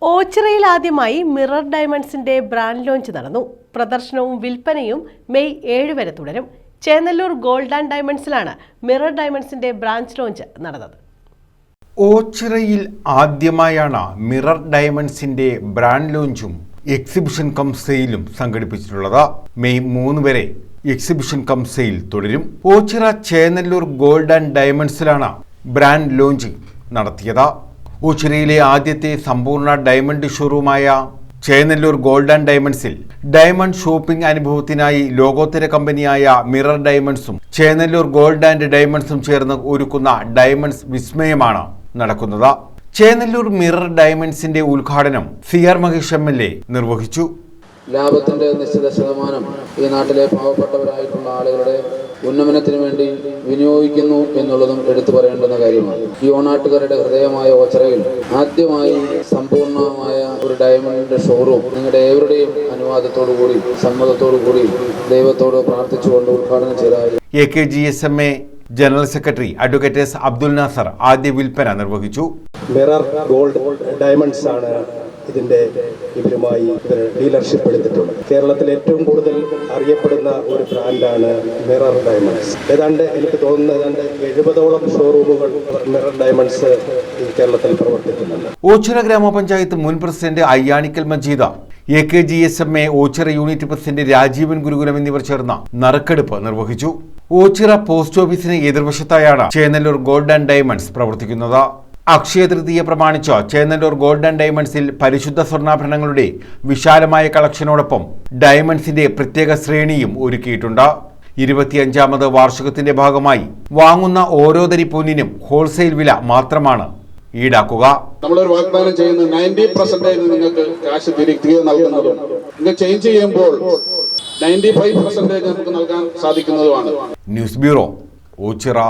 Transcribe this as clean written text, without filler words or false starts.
ഓച്ചിറയിൽ ആദ്യമായി മിറർ ഡയമണ്ട്സിന്റെ brand launch നടന്നു. പ്രദർശനവും വിൽപ്പനയും മെയ് 7 വരെ തുടരും. ചേന്നല്ലൂർ ഗോൾഡ് ആൻഡ് ഡയമണ്ട്സിലാണ് മിറർ ഡയമണ്ട്സിന്റെ ബ്രാഞ്ച് ലോഞ്ച് നടന്നത്. ഓച്ചിറയിൽ ആദ്യമായാണ് മിറർ ഡയമണ്ട്സിന്റെ ബ്രാൻഡ് ലോഞ്ചും എക്സിബിഷൻ കം സെയിലും സംഘടിപ്പിച്ചിട്ടുള്ളത്. മെയ് 3 വരെ എക്സിബിഷൻ കം സെയിൽ തുടരും. ഓച്ചിറ ചേന്നല്ലൂർ ഗോൾഡ് ആൻഡ് ഡയമണ്ട്സിലാണ് ബ്രാൻഡ് ലോഞ്ച് നടത്തിയത്. ഓച്ചിറയിലെ ആദ്യത്തെ സമ്പൂർണ്ണ ഡയമണ്ട് ഷോറൂമായ ചേന്നല്ലൂർ ഗോൾഡ് ആൻഡ് ഡയമണ്ട്സിൽ ഡയമണ്ട് ഷോപ്പിംഗ് അനുഭവത്തിനായി ലോകോത്തര കമ്പനിയായ മിറർ ഡയമണ്ട്സും ചേന്നല്ലൂർ ഗോൾഡ് ആൻഡ് ഡയമണ്ട്സും ചേർന്ന് ഒരുക്കുന്ന ഡയമണ്ട്സ് വിസ്മയമാണ് നടക്കുന്നത്. ചേന്നല്ലൂർ മിറർ ഡയമണ്ട്സിന്റെ ഉദ്ഘാടനം CR മഹേഷ് MLA നിർവഹിച്ചു. ലാഭത്തിന്റെ നിശ്ചിത ശതമാനം ഈ നാട്ടിലെ പാവപ്പെട്ടവരായിട്ടുള്ള ആളുകളുടെ ഉന്നമനത്തിന് വേണ്ടി വിനിയോഗിക്കുന്നു എന്നുള്ളതും എടുത്തു പറയേണ്ടുന്ന കാര്യമാണ്. ഈ ഓണാട്ടുകാരുടെ ഹൃദയമായ ഓച്ചിറയിൽ ആദ്യമായി സമ്പൂർണമായ ഒരു ഡയമണ്ട് ഷോറൂം നിങ്ങളുടെ ഏവരുടെയും അനുവാദത്തോടു കൂടി സമ്മതത്തോടു കൂടി ദൈവത്തോട് പ്രാർത്ഥിച്ചുകൊണ്ട് ഉദ്ഘാടനം ചെയ്തതായി AKGSMA general secretary advocate S. Abdul Nasser ആദ്യ വിൽപ്പന നിർവഹിച്ചു. മിറർ ഗോൾഡ് ഡയമണ്ട്സ് ആണ് ഇതിന്റെ ഇവരുമായി ഡീലർഷിപ്പ് എടുത്തിട്ടുള്ളത്. കേരളത്തിൽ ഏറ്റവും കൂടുതൽ അറിയപ്പെടുന്ന ഒരു ബ്രാൻഡാണ് മിറർ ഡയമണ്ട്സ്. എനിക്ക് തോന്നുന്നത് 70ഓളം ഷോറൂമുകൾ മിറർ ഡയമണ്ട്സ് ഈ കേരളത്തിൽ പ്രവർത്തിക്കുന്നുണ്ട്. ഓച്ചിറ ഗ്രാമപഞ്ചായത്ത് മുൻ president Ayyanikkal Majeeda, AKGSMA Ochira unit president Rajeevan Gurukulam എന്നിവർ ചേർന്ന നറുക്കെടുപ്പ് നിർവഹിച്ചു. ഓച്ചിറ പോസ്റ്റ് ഓഫീസിന് എതിർവശത്തായാണ് ചേന്നല്ലൂർ ഗോൾഡ് ആൻഡ് ഡയമണ്ട്സ് പ്രവർത്തിക്കുന്നത്. അക്ഷയ തൃതീയ പ്രമാണിച്ച് ചേന്നല്ലൂർ ഗോൾഡ് ആൻഡ് ഡയമണ്ട്സിൽ പരിശുദ്ധ സ്വർണ്ണാഭരണങ്ങളുടെ വിശാലമായ കളക്ഷനോടൊപ്പം ഡയമണ്ട്സിന്റെ പ്രത്യേക ശ്രേണിയും ഒരുക്കിയിട്ടുണ്ട്. 25ാമത് വാർഷികത്തിന്റെ ഭാഗമായി വാങ്ങുന്ന ഓരോ തരി പൊന്നിനും ഹോൾസെയിൽ വില മാത്രമാണ് ഈടാക്കുക. നമ്മളൊരു വാഗ്ദാനം ചെയ്യുന്ന 90% നിങ്ങൾക്ക് കാശ് തിരികെ നൽകുന്നതും നിങ്ങൾ ചേഞ്ച് ചെയ്യുമ്പോൾ 95% നമുക്ക് നൽകാൻ സാധിക്കുന്നതുമാണ്. News bureau, Ochira.